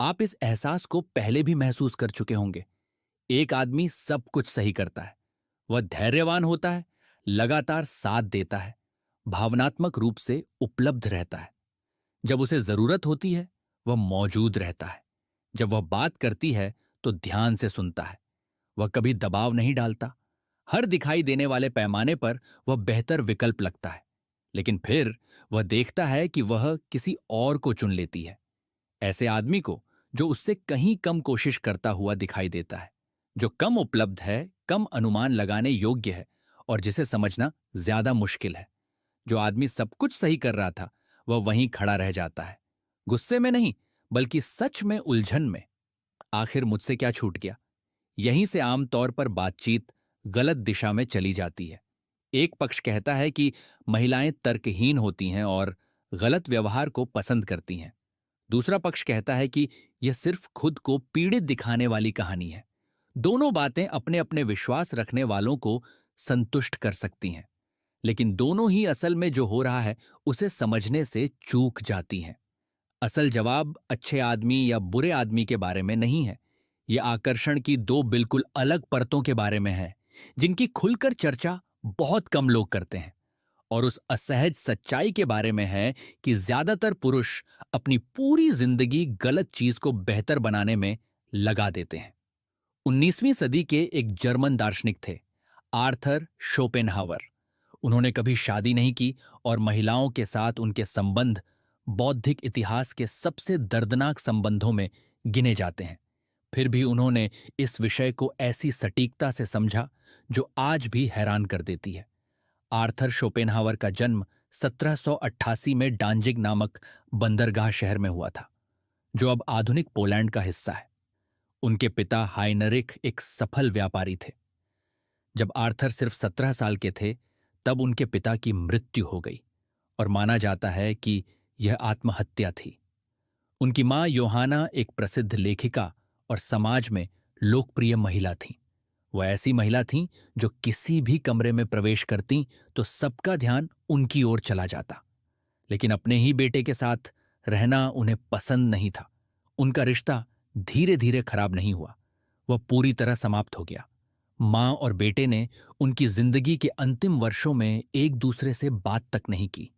आप इस एहसास को पहले भी महसूस कर चुके होंगे। एक आदमी सब कुछ सही करता है। वह धैर्यवान होता है, लगातार साथ देता है, भावनात्मक रूप से उपलब्ध रहता है। जब उसे जरूरत होती है, वह मौजूद रहता है। जब वह बात करती है तो ध्यान से सुनता है। वह कभी दबाव नहीं डालता। हर दिखाई देने वाले पैमाने पर वह बेहतर विकल्प लगता है। लेकिन फिर वह देखता है कि वह किसी और को चुन लेती है। ऐसे आदमी को जो उससे कहीं कम कोशिश करता हुआ दिखाई देता है, जो कम उपलब्ध है, कम अनुमान लगाने योग्य है और जिसे समझना ज्यादा मुश्किल है। जो आदमी सब कुछ सही कर रहा था, वह वहीं खड़ा रह जाता है, गुस्से में नहीं, बल्कि सच में उलझन में। आखिर मुझसे क्या छूट गया? यहीं से आमतौर पर बातचीत गलत दिशा में चली जाती है। एक पक्ष कहता है कि महिलाएं तर्कहीन होती हैं और गलत व्यवहार को पसंद करती हैं। दूसरा पक्ष कहता है कि यह सिर्फ खुद को पीड़ित दिखाने वाली कहानी है। दोनों बातें अपने अपने विश्वास रखने वालों को संतुष्ट कर सकती हैं, लेकिन दोनों ही असल में जो हो रहा है उसे समझने से चूक जाती हैं। असल जवाब अच्छे आदमी या बुरे आदमी के बारे में नहीं है। यह आकर्षण की दो बिल्कुल अलग परतों के बारे में है, जिनकी खुलकर चर्चा बहुत कम लोग करते हैं। और उस असहज सच्चाई के बारे में है कि ज्यादातर पुरुष अपनी पूरी जिंदगी गलत चीज को बेहतर बनाने में लगा देते हैं। 19वीं सदी के एक जर्मन दार्शनिक थे, आर्थर शोपेनहावर। उन्होंने कभी शादी नहीं की और महिलाओं के साथ उनके संबंध बौद्धिक इतिहास के सबसे दर्दनाक संबंधों में गिने जाते हैं। फिर भी उन्होंने इस विषय को ऐसी सटीकता से समझा जो आज भी हैरान कर देती है। आर्थर शोपेनहावर का जन्म 1788 में डांजिग नामक बंदरगाह शहर में हुआ था, जो अब आधुनिक पोलैंड का हिस्सा है। उनके पिता हाइनरिक एक सफल व्यापारी थे। जब आर्थर सिर्फ 17 साल के थे, तब उनके पिता की मृत्यु हो गई और माना जाता है कि यह आत्महत्या थी। उनकी मां योहाना एक प्रसिद्ध लेखिका और समाज में लोकप्रिय महिला थीं। वह ऐसी महिला थीं जो किसी भी कमरे में प्रवेश करती तो सबका ध्यान उनकी ओर चला जाता। लेकिन अपने ही बेटे के साथ रहना उन्हें पसंद नहीं था। उनका रिश्ता धीरे धीरे खराब नहीं हुआ, वह पूरी तरह समाप्त हो गया। मां और बेटे ने उनकी जिंदगी के अंतिम वर्षों में एक दूसरे से बात तक नहीं की।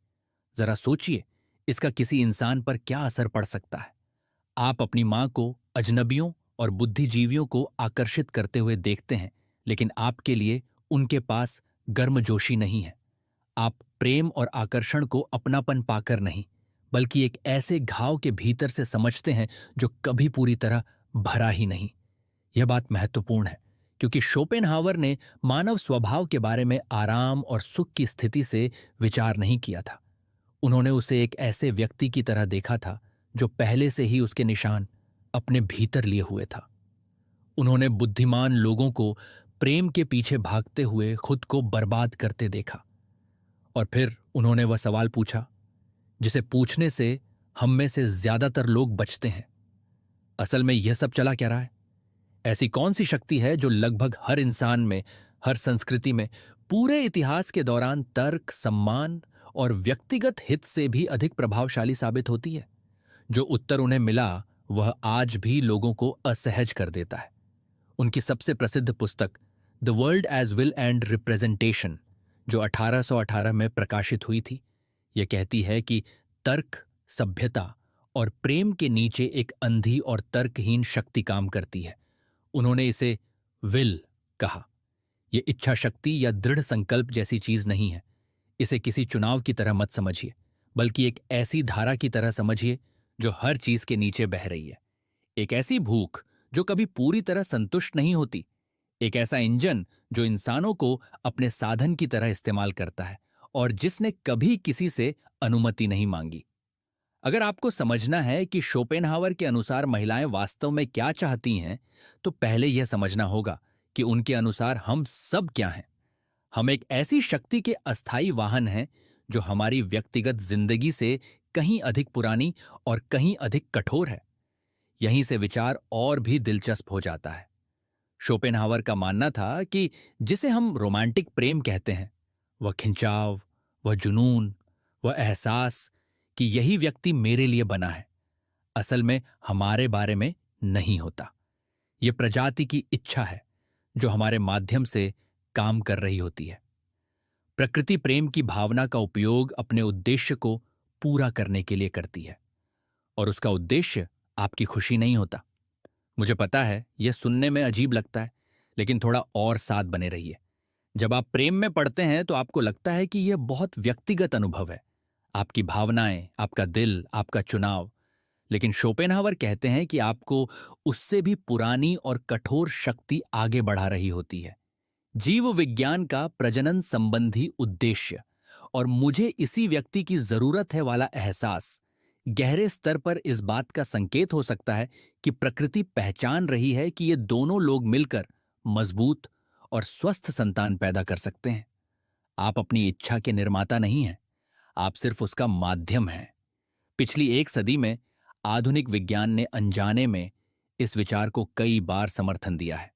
जरा सोचिए, इसका किसी इंसान पर क्या असर पड़ सकता है। आप अपनी मां को अजनबियों और बुद्धिजीवियों को आकर्षित करते हुए देखते हैं, लेकिन आपके लिए उनके पास गर्मजोशी नहीं है। आप प्रेम और आकर्षण को अपनापन पाकर नहीं, बल्कि एक ऐसे घाव के भीतर से समझते हैं जो कभी पूरी तरह भरा ही नहीं। यह बात महत्वपूर्ण है, क्योंकि शोपेनहावर ने मानव स्वभाव के बारे में आराम और सुख की स्थिति से विचार नहीं किया था। उन्होंने उसे एक ऐसे व्यक्ति की तरह देखा था जो पहले से ही उसके निशान अपने भीतर लिए हुए था। उन्होंने बुद्धिमान लोगों को प्रेम के पीछे भागते हुए खुद को बर्बाद करते देखा। और फिर उन्होंने वह सवाल पूछा जिसे पूछने से हम में से ज्यादातर लोग बचते हैं। असल में यह सब चला क्या रहा है? ऐसी कौन सी शक्ति है जो लगभग हर इंसान में, हर संस्कृति में, पूरे इतिहास के दौरान तर्क, सम्मान और व्यक्तिगत हित से भी अधिक प्रभावशाली साबित होती है? जो उत्तर उन्हें मिला वह आज भी लोगों को असहज कर देता है। उनकी सबसे प्रसिद्ध पुस्तक the world as will and representation, जो 1818 में प्रकाशित हुई थी, यह कहती है कि तर्क, सभ्यता और प्रेम के नीचे एक अंधी और तर्कहीन शक्ति काम करती है। उन्होंने इसे विल कहा। यह इच्छा शक्ति या दृढ़ संकल्प जैसी चीज नहीं है। इसे किसी चुनाव की तरह मत समझिए, बल्कि एक ऐसी धारा की तरह समझिए जो हर चीज के नीचे बह रही है। एक ऐसी भूख जो कभी पूरी तरह संतुष्ट नहीं होती। एक ऐसा इंजन जो इंसानों को अपने साधन की तरह इस्तेमाल करता है और जिसने कभी किसी से अनुमति नहीं मांगी। अगर आपको समझना है कि शोपेनहावर के अनुसार महिलाएं वास्तव में क्या चाहती हैं, तो पहले यह समझना होगा कि उनके अनुसार हम सब क्या हैं। हम एक ऐसी शक्ति के अस्थायी वाहन हैं जो हमारी व्यक्तिगत जिंदगी से कहीं अधिक पुरानी और कहीं अधिक कठोर है। यहीं से विचार और भी दिलचस्प हो जाता है। शोपेनहावर का मानना था कि जिसे हम रोमांटिक प्रेम कहते हैं, वह खिंचाव, वह जुनून, वह एहसास कि यही व्यक्ति मेरे लिए बना है, असल में हमारे बारे में नहीं होता। ये प्रजाति की इच्छा है जो हमारे माध्यम से काम कर रही होती है। प्रकृति प्रेम की भावना का उपयोग अपने उद्देश्य को पूरा करने के लिए करती है, और उसका उद्देश्य आपकी खुशी नहीं होता। मुझे पता है यह सुनने में अजीब लगता है, लेकिन थोड़ा और साथ बने रहिए। जब आप प्रेम में पड़ते हैं तो आपको लगता है कि यह बहुत व्यक्तिगत अनुभव है, आपकी भावनाएं, आपका दिल, आपका चुनाव। लेकिन शोपेनहावर कहते हैं कि आपको उससे भी पुरानी और कठोर शक्ति आगे बढ़ा रही होती है, जीव विज्ञान का प्रजनन संबंधी उद्देश्य। और मुझे इसी व्यक्ति की जरूरत है वाला एहसास गहरे स्तर पर इस बात का संकेत हो सकता है कि प्रकृति पहचान रही है कि ये दोनों लोग मिलकर मजबूत और स्वस्थ संतान पैदा कर सकते हैं। आप अपनी इच्छा के निर्माता नहीं हैं, आप सिर्फ उसका माध्यम हैं। पिछली एक सदी में आधुनिक विज्ञान ने अनजाने में इस विचार को कई बार समर्थन दिया है।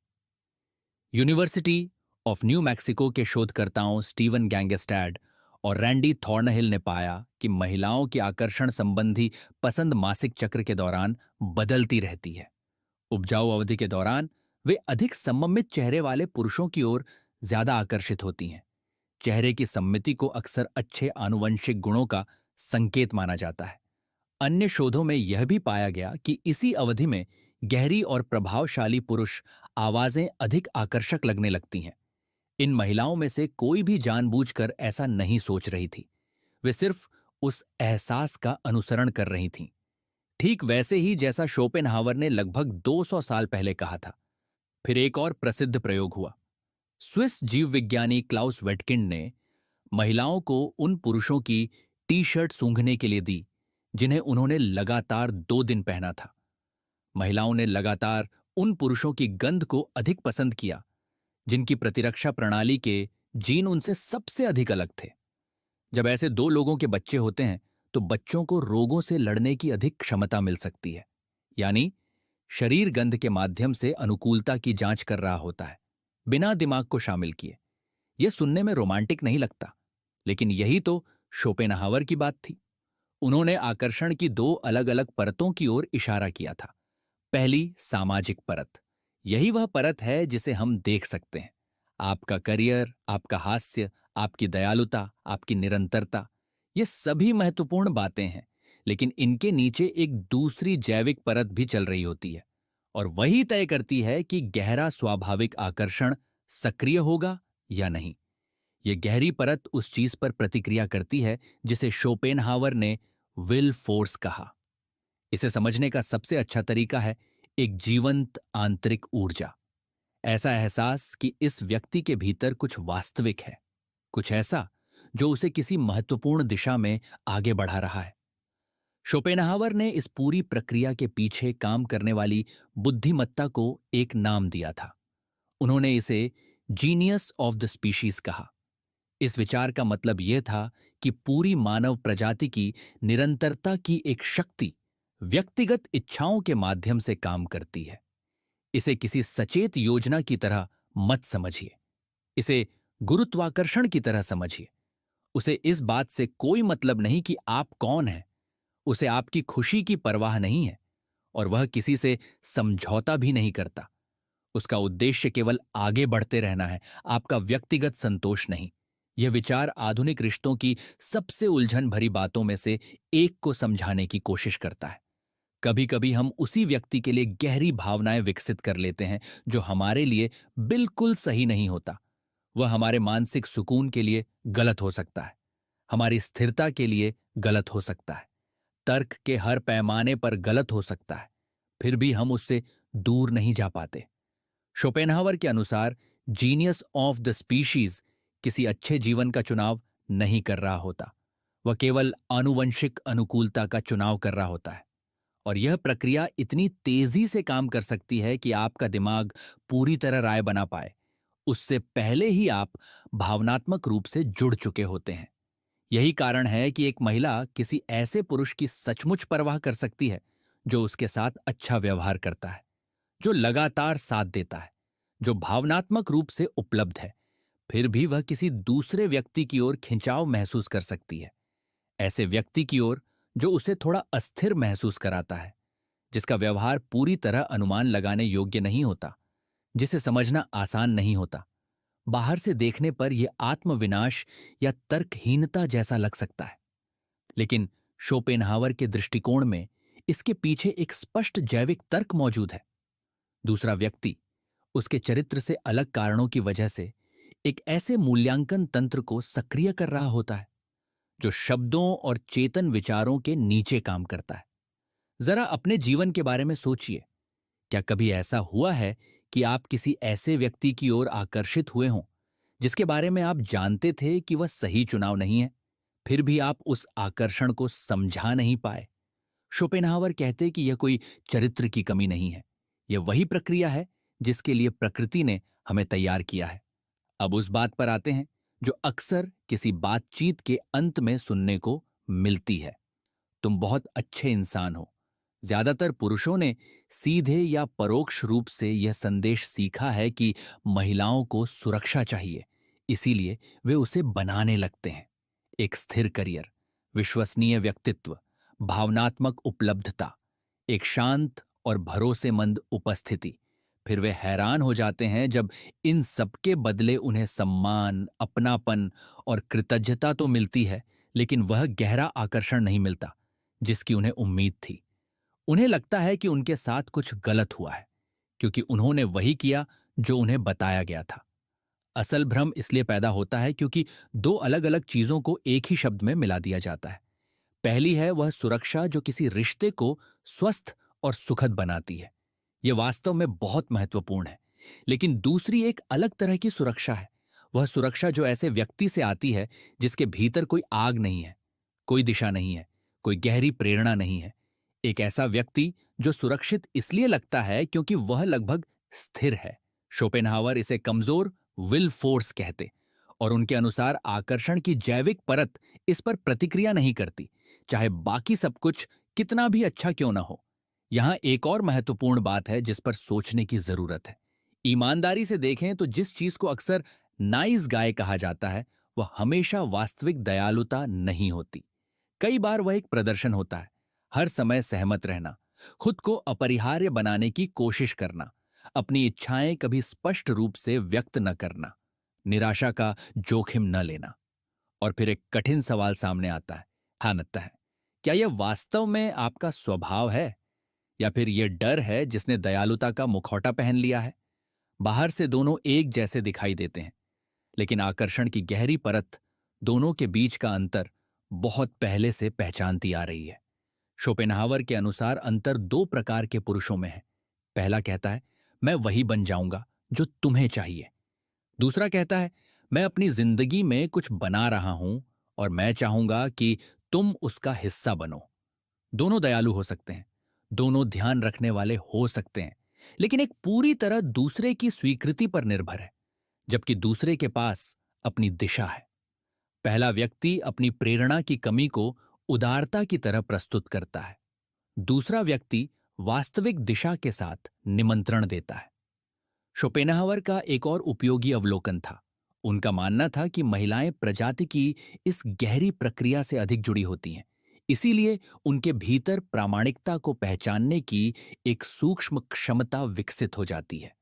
यूनिवर्सिटी ऑफ न्यू मैक्सिको के शोधकर्ताओं स्टीवन गैंगस्टैड और रैंडी थॉर्नहिल ने पाया कि महिलाओं की आकर्षण संबंधी पसंद मासिक चक्र के दौरान बदलती रहती है। उपजाऊ अवधि के दौरान वे अधिक सममित चेहरे वाले पुरुषों की ओर ज्यादा आकर्षित होती हैं। चेहरे की सम्मिति को अक्सर अच्छे आनुवंशिक गुणों का संकेत माना जाता है। अन्य शोधों में यह भी पाया गया कि इसी अवधि में गहरी और प्रभावशाली पुरुष आवाजें अधिक आकर्षक लगने लगती हैं। इन महिलाओं में से कोई भी जानबूझकर ऐसा नहीं सोच रही थी, वे सिर्फ उस एहसास का अनुसरण कर रही थीं। ठीक वैसे ही जैसा शोपेनहावर ने लगभग 200 साल पहले कहा था। फिर एक और प्रसिद्ध प्रयोग हुआ। स्विस जीव विज्ञानी क्लाउस वेटकिंड ने महिलाओं को उन पुरुषों की टी शर्ट सूंघने के लिए दी जिन्हें उन्होंने लगातार 2 दिन पहना था। महिलाओं ने लगातार उन पुरुषों की गंध को अधिक पसंद किया जिनकी प्रतिरक्षा प्रणाली के जीन उनसे सबसे अधिक अलग थे। जब ऐसे दो लोगों के बच्चे होते हैं तो बच्चों को रोगों से लड़ने की अधिक क्षमता मिल सकती है। यानी शरीर गंध के माध्यम से अनुकूलता की जांच कर रहा होता है, बिना दिमाग को शामिल किए। यह सुनने में रोमांटिक नहीं लगता, लेकिन यही तो शोपेनहावर की बात थी। उन्होंने आकर्षण की 2 अलग अलग परतों की ओर इशारा किया था। पहली, सामाजिक परत। यही वह परत है जिसे हम देख सकते हैं। आपका करियर, आपका हास्य, आपकी दयालुता, आपकी निरंतरता, ये सभी महत्वपूर्ण बातें हैं, लेकिन इनके नीचे एक दूसरी जैविक परत भी चल रही होती है, और वही तय करती है कि गहरा स्वाभाविक आकर्षण सक्रिय होगा या नहीं। यह गहरी परत उस चीज पर प्रतिक्रिया करती है जिसे शोपेनहावर ने विल फोर्स कहा। इसे समझने का सबसे अच्छा तरीका है एक जीवंत आंतरिक ऊर्जा। ऐसा एहसास कि इस व्यक्ति के भीतर कुछ वास्तविक है, कुछ ऐसा जो उसे किसी महत्वपूर्ण दिशा में आगे बढ़ा रहा है। शोपेनहावर ने इस पूरी प्रक्रिया के पीछे काम करने वाली बुद्धिमत्ता को एक नाम दिया था। उन्होंने इसे जीनियस ऑफ द स्पीशीज कहा। इस विचार का मतलब यह था कि पूरी मानव प्रजाति की निरंतरता की एक शक्ति व्यक्तिगत इच्छाओं के माध्यम से काम करती है। इसे किसी सचेत योजना की तरह मत समझिए, इसे गुरुत्वाकर्षण की तरह समझिए। उसे इस बात से कोई मतलब नहीं कि आप कौन हैं, उसे आपकी खुशी की परवाह नहीं है, और वह किसी से समझौता भी नहीं करता। उसका उद्देश्य केवल आगे बढ़ते रहना है, आपका व्यक्तिगत संतोष नहीं। यह विचार आधुनिक रिश्तों की सबसे उलझन भरी बातों में से एक को समझाने की कोशिश करता है। कभी कभी हम उसी व्यक्ति के लिए गहरी भावनाएं विकसित कर लेते हैं जो हमारे लिए बिल्कुल सही नहीं होता। वह हमारे मानसिक सुकून के लिए गलत हो सकता है, हमारी स्थिरता के लिए गलत हो सकता है, तर्क के हर पैमाने पर गलत हो सकता है, फिर भी हम उससे दूर नहीं जा पाते। शोपेनहावर के अनुसार जीनियस ऑफ द स्पीशीज किसी अच्छे जीवन का चुनाव नहीं कर रहा होता, वह केवल आनुवंशिक अनुकूलता का चुनाव कर रहा होता है। और यह प्रक्रिया इतनी तेजी से काम कर सकती है कि आपका दिमाग पूरी तरह राय बना पाए उससे पहले ही आप भावनात्मक रूप से जुड़ चुके होते हैं। यही कारण है कि एक महिला किसी ऐसे पुरुष की सचमुच परवाह कर सकती है जो उसके साथ अच्छा व्यवहार करता है, जो लगातार साथ देता है, जो भावनात्मक रूप से उपलब्ध है, फिर भी वह किसी दूसरे व्यक्ति की ओर खिंचाव महसूस कर सकती है, ऐसे व्यक्ति की ओर जो उसे थोड़ा अस्थिर महसूस कराता है, जिसका व्यवहार पूरी तरह अनुमान लगाने योग्य नहीं होता, जिसे समझना आसान नहीं होता। बाहर से देखने पर यह आत्मविनाश या तर्कहीनता जैसा लग सकता है, लेकिन शोपेनहावर के दृष्टिकोण में इसके पीछे एक स्पष्ट जैविक तर्क मौजूद है। दूसरा व्यक्ति उसके चरित्र से अलग कारणों की वजह से एक ऐसे मूल्यांकन तंत्र को सक्रिय कर रहा होता है जो शब्दों और चेतन विचारों के नीचे काम करता है। जरा अपने जीवन के बारे में सोचिए। क्या कभी ऐसा हुआ है कि आप किसी ऐसे व्यक्ति की ओर आकर्षित हुए हों जिसके बारे में आप जानते थे कि वह सही चुनाव नहीं है, फिर भी आप उस आकर्षण को समझा नहीं पाए? शोपेनहावर कहते कि यह कोई चरित्र की कमी नहीं है, यह वही प्रक्रिया है जिसके लिए प्रकृति ने हमें तैयार किया है। अब उस बात पर आते हैं जो अक्सर किसी बातचीत के अंत में सुनने को मिलती है, तुम बहुत अच्छे इंसान हो। ज्यादातर पुरुषों ने सीधे या परोक्ष रूप से यह संदेश सीखा है कि महिलाओं को सुरक्षा चाहिए, इसीलिए वे उसे बनाने लगते हैं। एक स्थिर करियर, विश्वसनीय व्यक्तित्व, भावनात्मक उपलब्धता, एक शांत और भरोसेमंद उपस्थिति। फिर वे हैरान हो जाते हैं जब इन सबके बदले उन्हें सम्मान, अपनापन और कृतज्ञता तो मिलती है, लेकिन वह गहरा आकर्षण नहीं मिलता जिसकी उन्हें उम्मीद थी। उन्हें लगता है कि उनके साथ कुछ गलत हुआ है क्योंकि उन्होंने वही किया जो उन्हें बताया गया था। असल भ्रम इसलिए पैदा होता है क्योंकि दो अलग अलग चीजों को एक ही शब्द में मिला दिया जाता है। पहली है वह सुरक्षा जो किसी रिश्ते को स्वस्थ और सुखद बनाती है। यह वास्तव में बहुत महत्वपूर्ण है। लेकिन दूसरी एक अलग तरह की सुरक्षा है, वह सुरक्षा जो ऐसे व्यक्ति से आती है जिसके भीतर कोई आग नहीं है, कोई दिशा नहीं है, कोई गहरी प्रेरणा नहीं है। एक ऐसा व्यक्ति जो सुरक्षित इसलिए लगता है क्योंकि वह लगभग स्थिर है। शोपेनहावर इसे कमजोर विल फोर्स कहते और उनके अनुसार आकर्षण की जैविक परत इस पर प्रतिक्रिया नहीं करती, चाहे बाकी सब कुछ कितना भी अच्छा क्यों ना हो। यहां एक और महत्वपूर्ण बात है जिस पर सोचने की जरूरत है। ईमानदारी से देखें तो जिस चीज को अक्सर नाइस गाय कहा जाता है वह हमेशा वास्तविक दयालुता नहीं होती। कई बार वह एक प्रदर्शन होता है, हर समय सहमत रहना, खुद को अपरिहार्य बनाने की कोशिश करना, अपनी इच्छाएं कभी स्पष्ट रूप से व्यक्त न करना, निराशा का जोखिम न लेना। और फिर एक कठिन सवाल सामने आता है, आता है, क्या यह वास्तव में आपका स्वभाव है या फिर यह डर है जिसने दयालुता का मुखौटा पहन लिया है? बाहर से दोनों एक जैसे दिखाई देते हैं, लेकिन आकर्षण की गहरी परत दोनों के बीच का अंतर बहुत पहले से पहचानती आ रही है। शोपेनहावर के अनुसार अंतर दो प्रकार के पुरुषों में है। पहला कहता है मैं वही बन जाऊंगा जो तुम्हें चाहिए। दूसरा कहता है मैं अपनी जिंदगी में कुछ बना रहा हूं और मैं चाहूंगा कि तुम उसका हिस्सा बनो। दोनों दयालु हो सकते हैं, दोनों ध्यान रखने वाले हो सकते हैं, लेकिन एक पूरी तरह दूसरे की स्वीकृति पर निर्भर है, जबकि दूसरे के पास अपनी दिशा है। पहला व्यक्ति अपनी प्रेरणा की कमी को उदारता की तरह प्रस्तुत करता है, दूसरा व्यक्ति वास्तविक दिशा के साथ निमंत्रण देता है। शोपेनहावर का एक और उपयोगी अवलोकन था। उनका मानना था कि महिलाएं प्रजाति की इस गहरी प्रक्रिया से अधिक जुड़ी होती हैं, इसीलिए उनके भीतर प्रामाणिकता को पहचानने की एक सूक्ष्म क्षमता विकसित हो जाती है।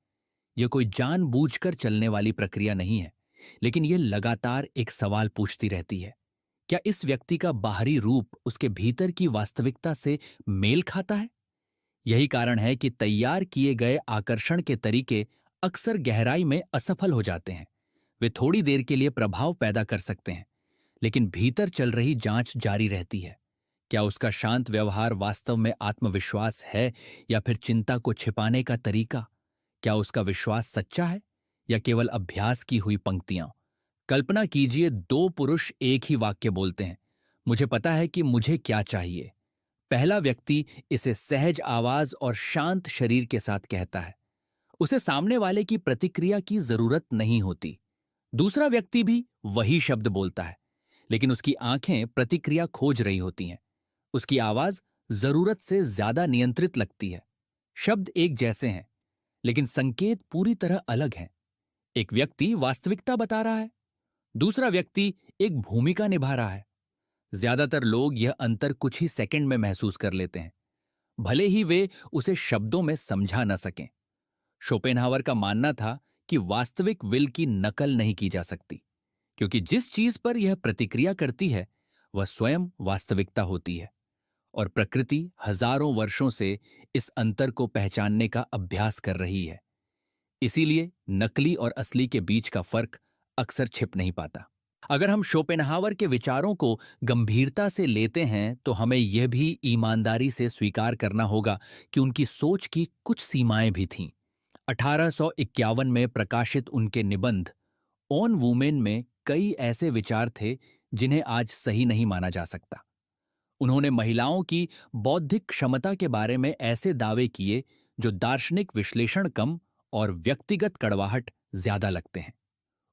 यह कोई जानबूझकर चलने वाली प्रक्रिया नहीं है, लेकिन यह लगातार एक सवाल पूछती रहती है, क्या इस व्यक्ति का बाहरी रूप उसके भीतर की वास्तविकता से मेल खाता है? यही कारण है कि तैयार किए गए आकर्षण के तरीके अक्सर गहराई में असफल हो जाते हैं। वे थोड़ी देर के लिए प्रभाव पैदा कर सकते हैं, लेकिन भीतर चल रही जांच जारी रहती है। क्या उसका शांत व्यवहार वास्तव में आत्मविश्वास है या फिर चिंता को छिपाने का तरीका? क्या उसका विश्वास सच्चा है या केवल अभ्यास की हुई पंक्तियां? कल्पना कीजिए दो पुरुष एक ही वाक्य बोलते हैं, मुझे पता है कि मुझे क्या चाहिए। पहला व्यक्ति इसे सहज आवाज और शांत शरीर के साथ कहता है, उसे सामने वाले की प्रतिक्रिया की जरूरत नहीं होती। दूसरा व्यक्ति भी वही शब्द बोलता है, लेकिन उसकी आंखें प्रतिक्रिया खोज रही होती हैं। उसकी आवाज जरूरत से ज्यादा नियंत्रित लगती है। शब्द एक जैसे हैं, लेकिन संकेत पूरी तरह अलग हैं। एक व्यक्ति वास्तविकता बता रहा है, दूसरा व्यक्ति एक भूमिका निभा रहा है। ज्यादातर लोग यह अंतर कुछ ही सेकंड में महसूस कर लेते हैं। भले ही वे उसे शब्दों में समझा न सकें। शोपेनहावर का मानना था कि वास्तविक विल की नकल नहीं की जा सकती, क्योंकि जिस चीज पर यह प्रतिक्रिया करती है वह स्वयं वास्तविकता होती है, और प्रकृति हजारों वर्षों से इस अंतर को पहचानने का अभ्यास कर रही है। इसीलिए नकली और असली के बीच का फर्क अक्सर छिप नहीं पाता। अगर हम शोपेनहावर के विचारों को गंभीरता से लेते हैं तो हमें यह भी ईमानदारी से स्वीकार करना होगा कि उनकी सोच की कुछ सीमाएं भी थीं। 1851 में प्रकाशित उनके निबंध ऑन वुमेन में कई ऐसे विचार थे जिन्हें आज सही नहीं माना जा सकता। उन्होंने महिलाओं की बौद्धिक क्षमता के बारे में ऐसे दावे किए जो दार्शनिक विश्लेषण कम और व्यक्तिगत कड़वाहट ज्यादा लगते हैं।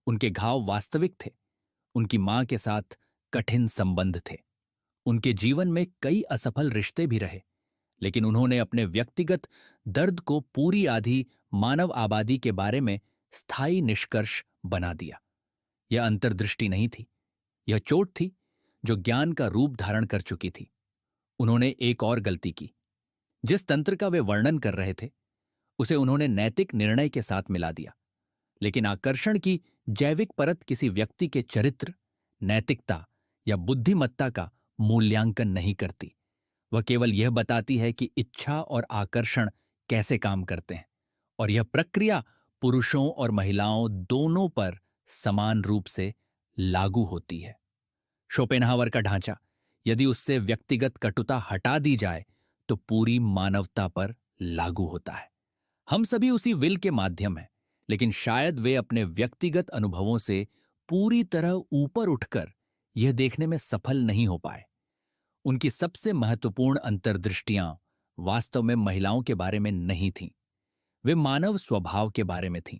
उनके घाव वास्तविक थे। उनकी मां के साथ कठिन संबंध थे। उनके जीवन में कई असफल रिश्ते भी रहे, लेकिन उन्होंने अपने व्यक्तिगत दर्द को पूरी आधी मानव आबादी के बारे में स्थायी निष्कर्ष बना दिया। यह अंतर्दृष्टि नहीं थी, यह चोट थी जो ज्ञान का रूप धारण कर चुकी थी। उन्होंने एक और गलती की। जिस तंत्र का वे वर्णन कर रहे थे उसे उन्होंने नैतिक निर्णय के साथ मिला दिया, लेकिन आकर्षण की जैविक परत किसी व्यक्ति के चरित्र, नैतिकता या बुद्धिमत्ता का मूल्यांकन नहीं करती। वह केवल यह बताती है कि इच्छा और आकर्षण कैसे काम करते हैं, और यह प्रक्रिया पुरुषों और महिलाओं दोनों पर समान रूप से लागू होती है। शोपेनहावर का ढांचा, यदि उससे व्यक्तिगत कटुता हटा दी जाए तो पूरी मानवता पर लागू होता है। हम सभी उसी विल के माध्यम हैं, लेकिन शायद वे अपने व्यक्तिगत अनुभवों से पूरी तरह ऊपर उठकर यह देखने में सफल नहीं हो पाए। उनकी सबसे महत्वपूर्ण अंतर्दृष्टियां वास्तव में महिलाओं के बारे में नहीं थीं, वे मानव स्वभाव के बारे में थीं,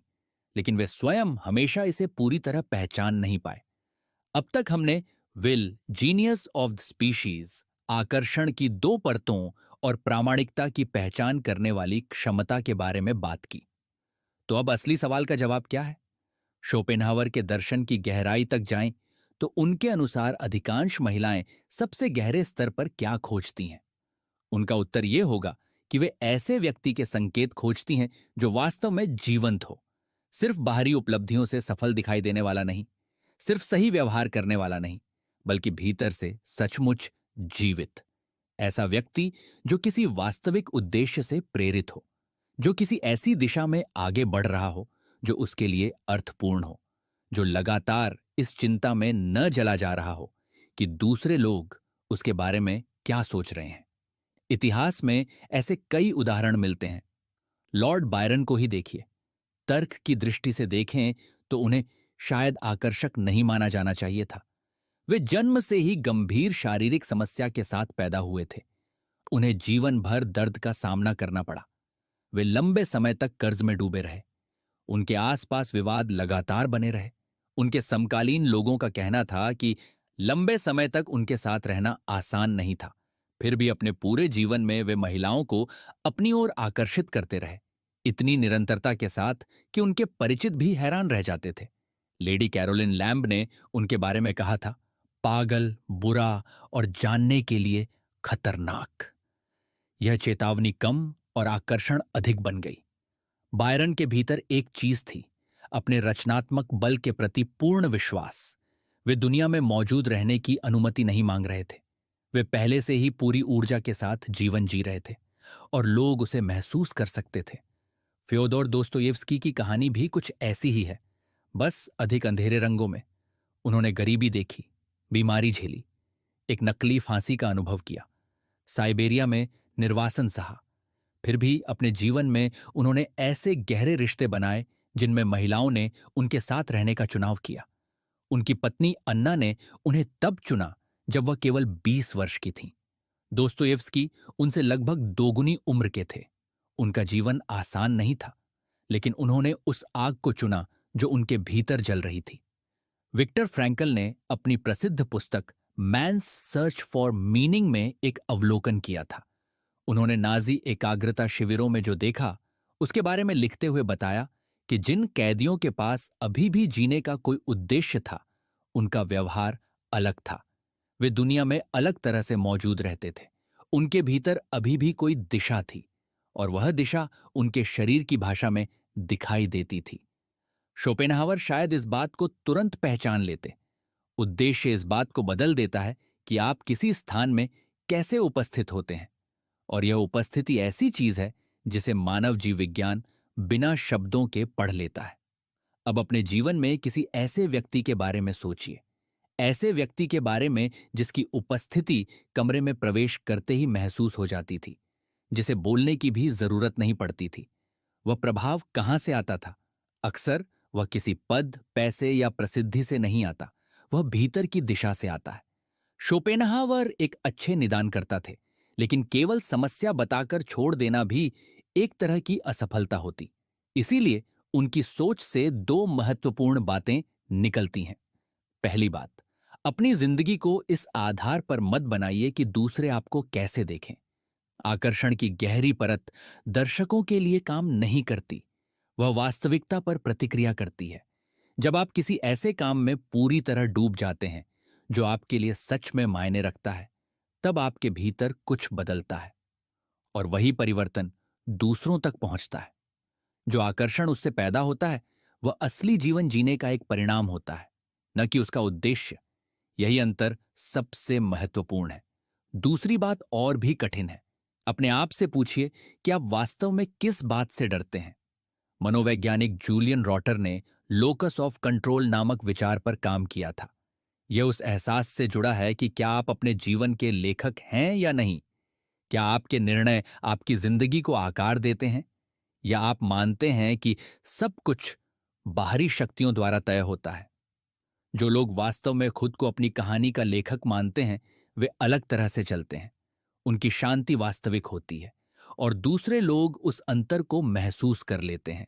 लेकिन वे स्वयं हमेशा इसे पूरी तरह पहचान नहीं पाए। अब तक हमने will, genius of the species, आकर्षण की दो परतों और प्रामाणिकता की पहचान करने वाली क्षमता के बारे में बात की। तो अब असली सवाल का जवाब क्या है? शोपेनहावर के दर्शन की गहराई तक जाएं तो उनके अनुसार अधिकांश महिलाएं सबसे गहरे स्तर पर क्या खोजती हैं? उनका उत्तर यह होगा कि वे ऐसे व्यक्ति के संकेत खोजती हैं जो वास्तव में जीवंत हो, सिर्फ बाहरी उपलब्धियों से सफल दिखाई देने वाला नहीं, सिर्फ सही व्यवहार करने वाला नहीं, बल्कि भीतर से सचमुच जीवित। ऐसा व्यक्ति जो किसी वास्तविक उद्देश्य से प्रेरित हो, जो किसी ऐसी दिशा में आगे बढ़ रहा हो जो उसके लिए अर्थपूर्ण हो, जो लगातार इस चिंता में न जला जा रहा हो कि दूसरे लोग उसके बारे में क्या सोच रहे हैं। इतिहास में ऐसे कई उदाहरण मिलते हैं। लॉर्ड बायरन को ही देखिए। तर्क की दृष्टि से देखें तो उन्हें शायद आकर्षक नहीं माना जाना चाहिए था। वे जन्म से ही गंभीर शारीरिक समस्या के साथ पैदा हुए थे। उन्हें जीवन भर दर्द का सामना करना पड़ा। वे लंबे समय तक कर्ज में डूबे रहे। उनके आसपास विवाद लगातार बने रहे। उनके समकालीन लोगों का कहना था कि लंबे समय तक उनके साथ रहना आसान नहीं था। फिर भी अपने पूरे जीवन में वे महिलाओं को अपनी ओर आकर्षित करते रहे, इतनी निरंतरता के साथ कि उनके परिचित भी हैरान रह जाते थे। लेडी कैरोलिन लैम्ब ने उनके बारे में कहा था, पागल, बुरा और जानने के लिए खतरनाक। यह चेतावनी कम और आकर्षण अधिक बन गई। बायरन के भीतर एक चीज थी, अपने रचनात्मक बल के प्रति पूर्ण विश्वास। वे दुनिया में मौजूद रहने की अनुमति नहीं मांग रहे थे। वे पहले से ही पूरी ऊर्जा के साथ जीवन जी रहे थे और लोग उसे महसूस कर सकते थे। फ्योदोर दोस्तोयेव्स्की की कहानी भी कुछ ऐसी ही है, बस अधिक अंधेरे रंगों में। उन्होंने गरीबी देखी, बीमारी झेली, एक नकली फांसी का अनुभव किया, साइबेरिया में निर्वासन सहा। फिर भी अपने जीवन में उन्होंने ऐसे गहरे रिश्ते बनाए जिनमें महिलाओं ने उनके साथ रहने का चुनाव किया। उनकी पत्नी अन्ना ने उन्हें तब चुना जब वह केवल 20 वर्ष की थीं। दोस्तोयेव्स्की उनसे लगभग दोगुनी उम्र के थे। उनका जीवन आसान नहीं था, लेकिन उन्होंने उस आग को चुना जो उनके भीतर जल रही थी। विक्टर फ्रैंकल ने अपनी प्रसिद्ध पुस्तक मैन्स सर्च फॉर मीनिंग में एक अवलोकन किया था। उन्होंने नाजी एकाग्रता शिविरों में जो देखा उसके बारे में लिखते हुए बताया कि जिन कैदियों के पास अभी भी जीने का कोई उद्देश्य था, उनका व्यवहार अलग था। वे दुनिया में अलग तरह से मौजूद रहते थे। उनके भीतर अभी भी कोई दिशा थी, और वह दिशा उनके शरीर की भाषा में दिखाई देती थी। शोपेनहावर शायद इस बात को तुरंत पहचान लेते। उद्देश्य इस बात को बदल देता है कि आप किसी स्थान में कैसे उपस्थित होते हैं, और यह उपस्थिति ऐसी चीज है जिसे मानव जीव विज्ञान बिना शब्दों के पढ़ लेता है। अब अपने जीवन में किसी ऐसे व्यक्ति के बारे में सोचिए, ऐसे व्यक्ति के बारे में जिसकी उपस्थिति कमरे में प्रवेश करते ही महसूस हो जाती थी, जिसे बोलने की भी जरूरत नहीं पड़ती थी। वह प्रभाव कहां से आता था? अक्सर वह किसी पद, पैसे या प्रसिद्धि से नहीं आता, वह भीतर की दिशा से आता है। शोपेनहावर एक अच्छे निदानकर्ता थे, लेकिन केवल समस्या बताकर छोड़ देना भी एक तरह की असफलता होती। इसीलिए उनकी सोच से दो महत्वपूर्ण बातें निकलती हैं। पहली बात, अपनी जिंदगी को इस आधार पर मत बनाइए कि दूसरे आपको कैसे देखें। आकर्षण की गहरी परत दर्शकों के लिए काम नहीं करती, वह वास्तविकता पर प्रतिक्रिया करती है। जब आप किसी ऐसे काम में पूरी तरह डूब जाते हैं जो आपके लिए सच में मायने रखता है, तब आपके भीतर कुछ बदलता है, और वही परिवर्तन दूसरों तक पहुंचता है। जो आकर्षण उससे पैदा होता है वह असली जीवन जीने का एक परिणाम होता है, न कि उसका उद्देश्य। यही अंतर सबसे महत्वपूर्ण है। दूसरी बात और भी कठिन है। अपने आप से पूछिए कि आप वास्तव में किस बात से डरते हैं। मनोवैज्ञानिक जूलियन रॉटर ने लोकस ऑफ कंट्रोल नामक विचार पर काम किया था। यह उस एहसास से जुड़ा है कि क्या आप अपने जीवन के लेखक हैं या नहीं। क्या आपके निर्णय आपकी जिंदगी को आकार देते हैं, या आप मानते हैं कि सब कुछ बाहरी शक्तियों द्वारा तय होता है। जो लोग वास्तव में खुद को अपनी कहानी का लेखक मानते हैं वे अलग तरह से चलते हैं। उनकी शांति वास्तविक होती है, और दूसरे लोग उस अंतर को महसूस कर लेते हैं,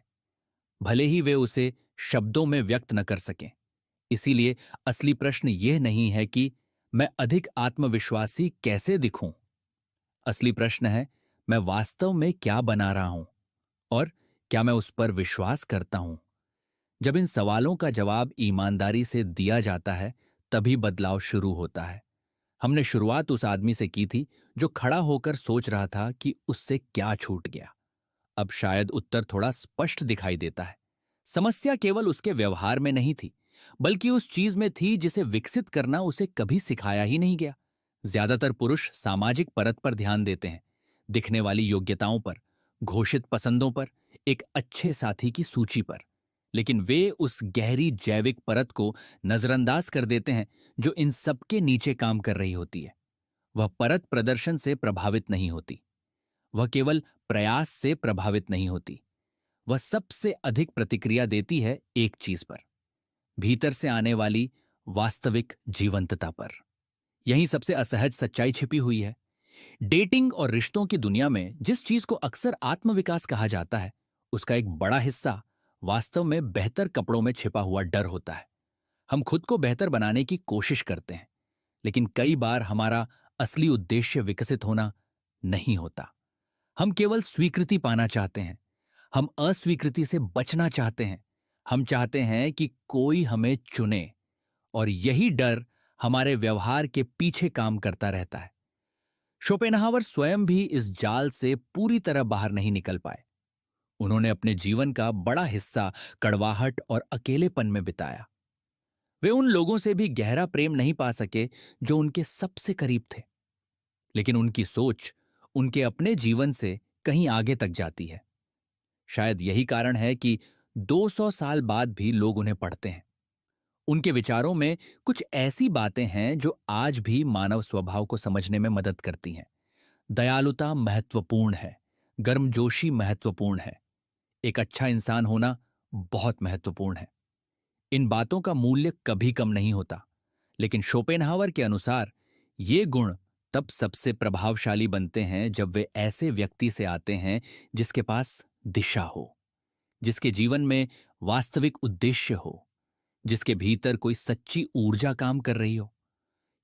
भले ही वे उसे शब्दों में व्यक्त न कर सकें। इसीलिए असली प्रश्न यह नहीं है कि मैं अधिक आत्मविश्वासी कैसे दिखूं। असली प्रश्न है, मैं वास्तव में क्या बना रहा हूं, और क्या मैं उस पर विश्वास करता हूं। जब इन सवालों का जवाब ईमानदारी से दिया जाता है, तभी बदलाव शुरू होता है। हमने शुरुआत उस आदमी से की थी जो खड़ा होकर सोच रहा था कि उससे क्या छूट गया। अब शायद उत्तर थोड़ा स्पष्ट दिखाई देता है। समस्या केवल उसके व्यवहार में नहीं थी, बल्कि उस चीज में थी जिसे विकसित करना उसे कभी सिखाया ही नहीं गया। ज्यादातर पुरुष सामाजिक परत पर ध्यान देते हैं, दिखने वाली योग्यताओं पर, घोषित पसंदों पर, एक अच्छे साथी की सूची पर। लेकिन वे उस गहरी जैविक परत को नजरअंदाज कर देते हैं जो इन सबके नीचे काम कर रही होती है। वह परत प्रदर्शन से प्रभावित नहीं होती, वह केवल प्रयास से प्रभावित नहीं होती। वह सबसे अधिक प्रतिक्रिया देती है एक चीज पर, भीतर से आने वाली वास्तविक जीवंतता पर। यही सबसे असहज सच्चाई छिपी हुई है। डेटिंग और रिश्तों की दुनिया में जिस चीज को अक्सर आत्मविकास कहा जाता है, उसका एक बड़ा हिस्सा वास्तव में बेहतर कपड़ों में छिपा हुआ डर होता है। हम खुद को बेहतर बनाने की कोशिश करते हैं, लेकिन कई बार हमारा असली उद्देश्य विकसित होना नहीं होता। हम केवल स्वीकृति पाना चाहते हैं, हम अस्वीकृति से बचना चाहते हैं। हम चाहते हैं कि कोई हमें चुने, और यही डर हमारे व्यवहार के पीछे काम करता रहता है। शोपेनहावर स्वयं भी इस जाल से पूरी तरह बाहर नहीं निकल पाए। उन्होंने अपने जीवन का बड़ा हिस्सा कड़वाहट और अकेलेपन में बिताया। वे उन लोगों से भी गहरा प्रेम नहीं पा सके जो उनके सबसे करीब थे, लेकिन उनकी सोच उनके अपने जीवन से कहीं आगे तक जाती है। शायद यही कारण है कि 200 साल बाद भी लोग उन्हें पढ़ते हैं। उनके विचारों में कुछ ऐसी बातें हैं जो आज भी मानव स्वभाव को समझने में मदद करती हैं। दयालुता महत्वपूर्ण है, गर्मजोशी महत्वपूर्ण है, एक अच्छा इंसान होना बहुत महत्वपूर्ण है। इन बातों का मूल्य कभी कम नहीं होता, लेकिन शोपेनहावर के अनुसार ये गुण तब सबसे प्रभावशाली बनते हैं जब वे ऐसे व्यक्ति से आते हैं जिसके पास दिशा हो, जिसके जीवन में वास्तविक उद्देश्य हो, जिसके भीतर कोई सच्ची ऊर्जा काम कर रही हो।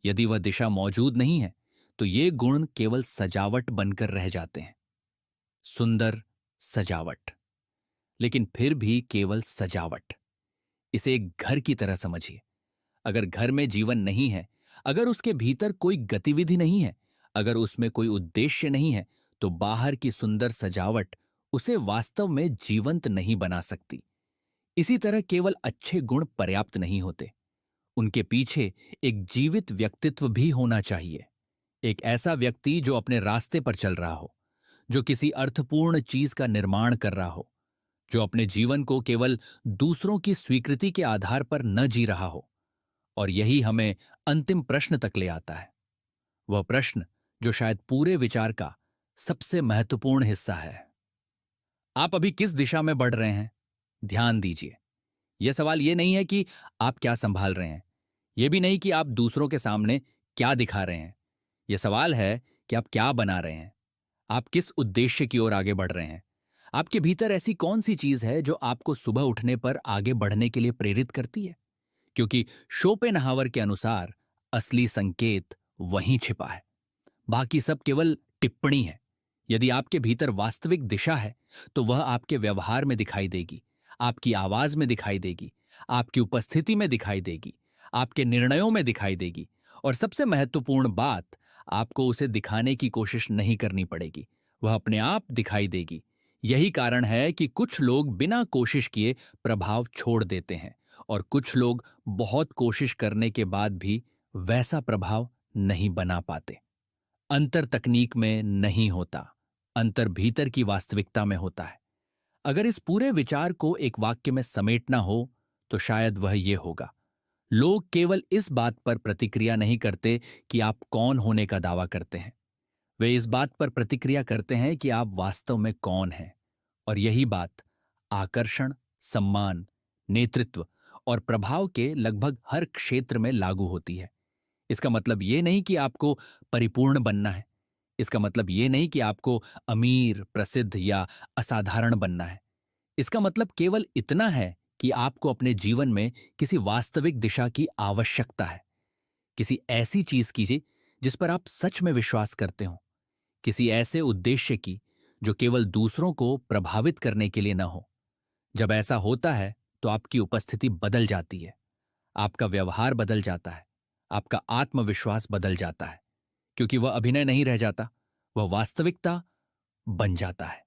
यदि वह दिशा मौजूद नहीं है तो ये गुण केवल सजावट बनकर रह जाते हैं। सुंदर सजावट, लेकिन फिर भी केवल सजावट। इसे एक घर की तरह समझिए। अगर घर में जीवन नहीं है, अगर उसके भीतर कोई गतिविधि नहीं है, अगर उसमें कोई उद्देश्य नहीं है तो बाहर की सुंदर सजावट उसे वास्तव में जीवंत नहीं बना सकती। इसी तरह केवल अच्छे गुण पर्याप्त नहीं होते, उनके पीछे एक जीवित व्यक्तित्व भी होना चाहिए। एक ऐसा व्यक्ति जो अपने रास्ते पर चल रहा हो, जो किसी अर्थपूर्ण चीज का निर्माण कर रहा हो, जो अपने जीवन को केवल दूसरों की स्वीकृति के आधार पर न जी रहा हो। और यही हमें अंतिम प्रश्न तक ले आता है, वह प्रश्न जो शायद पूरे विचार का सबसे महत्वपूर्ण हिस्सा है। आप अभी किस दिशा में बढ़ रहे हैं? ध्यान दीजिए। यह सवाल यह नहीं है कि आप क्या संभाल रहे हैं, यह भी नहीं कि आप दूसरों के सामने क्या दिखा रहे हैं। यह सवाल है कि आप क्या बना रहे हैं, आप किस उद्देश्य की ओर आगे बढ़ रहे हैं। आपके भीतर ऐसी कौन सी चीज है जो आपको सुबह उठने पर आगे बढ़ने के लिए प्रेरित करती है? क्योंकि शोपेनहावर के अनुसार असली संकेत वहीं छिपा है, बाकी सब केवल टिप्पणी है। यदि आपके भीतर वास्तविक दिशा है तो वह आपके व्यवहार में दिखाई देगी, आपकी आवाज में दिखाई देगी, आपकी उपस्थिति में दिखाई देगी, आपके निर्णयों में दिखाई देगी। और सबसे महत्वपूर्ण बात, आपको उसे दिखाने की कोशिश नहीं करनी पड़ेगी, वह अपने आप दिखाई देगी। यही कारण है कि कुछ लोग बिना कोशिश किए प्रभाव छोड़ देते हैं और कुछ लोग बहुत कोशिश करने के बाद भी वैसा प्रभाव नहीं बना पाते। अंतर तकनीक में नहीं होता, अंतर भीतर की वास्तविकता में होता है। अगर इस पूरे विचार को एक वाक्य में समेटना हो तो शायद वह ये होगा, लोग केवल इस बात पर प्रतिक्रिया नहीं करते कि आप कौन होने का दावा करते हैं, वे इस बात पर प्रतिक्रिया करते हैं कि आप वास्तव में कौन हैं। और यही बात आकर्षण, सम्मान, नेतृत्व और प्रभाव के लगभग हर क्षेत्र में लागू होती है। इसका मतलब ये नहीं कि आपको परिपूर्ण बनना है, इसका मतलब ये नहीं कि आपको अमीर, प्रसिद्ध या असाधारण बनना है। इसका मतलब केवल इतना है कि आपको अपने जीवन में किसी वास्तविक दिशा की आवश्यकता है। किसी ऐसी चीज कीजिए जिस पर आप सच में विश्वास करते हो, किसी ऐसे उद्देश्य की जो केवल दूसरों को प्रभावित करने के लिए न हो। जब ऐसा होता है तो आपकी उपस्थिति बदल जाती है, आपका व्यवहार बदल जाता है, आपका आत्मविश्वास बदल जाता है, क्योंकि वह अभिनय नहीं रह जाता, वह वास्तविकता बन जाता है।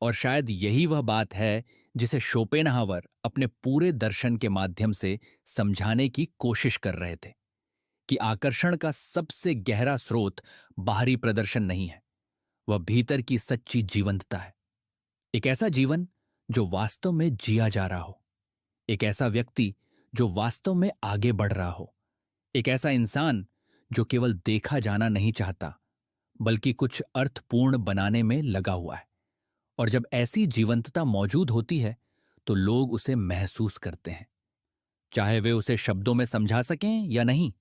और शायद यही वह बात है जिसे शोपेनहावर अपने पूरे दर्शन के माध्यम से समझाने की कोशिश कर रहे थे, कि आकर्षण का सबसे गहरा स्रोत बाहरी प्रदर्शन नहीं है, वह भीतर की सच्ची जीवंतता है। एक ऐसा जीवन जो वास्तव में जिया जा रहा हो, एक ऐसा व्यक्ति जो वास्तव में आगे बढ़ रहा हो, एक ऐसा इंसान जो केवल देखा जाना नहीं चाहता बल्कि कुछ अर्थपूर्ण बनाने में लगा हुआ है। और जब ऐसी जीवंतता मौजूद होती है तो लोग उसे महसूस करते हैं, चाहे वे उसे शब्दों में समझा सकें या नहीं।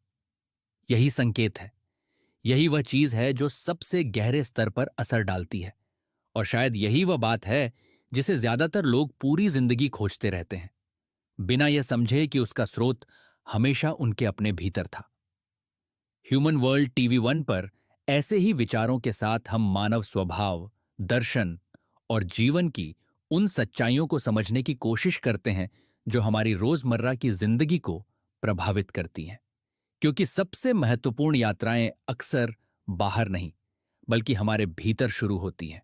यही संकेत है, यही वह चीज है जो सबसे गहरे स्तर पर असर डालती है। और शायद यही वह बात है जिसे ज्यादातर लोग पूरी जिंदगी खोजते रहते हैं, बिना यह समझे कि उसका स्रोत हमेशा उनके अपने भीतर था। ह्यूमन वर्ल्ड टीवी वन पर ऐसे ही विचारों के साथ हम मानव स्वभाव, दर्शन और जीवन की उन सच्चाइयों को समझने की कोशिश करते हैं जो हमारी रोजमर्रा की जिंदगी को प्रभावित करती हैं। क्योंकि सबसे महत्वपूर्ण यात्राएं अक्सर बाहर नहीं बल्कि हमारे भीतर शुरू होती हैं।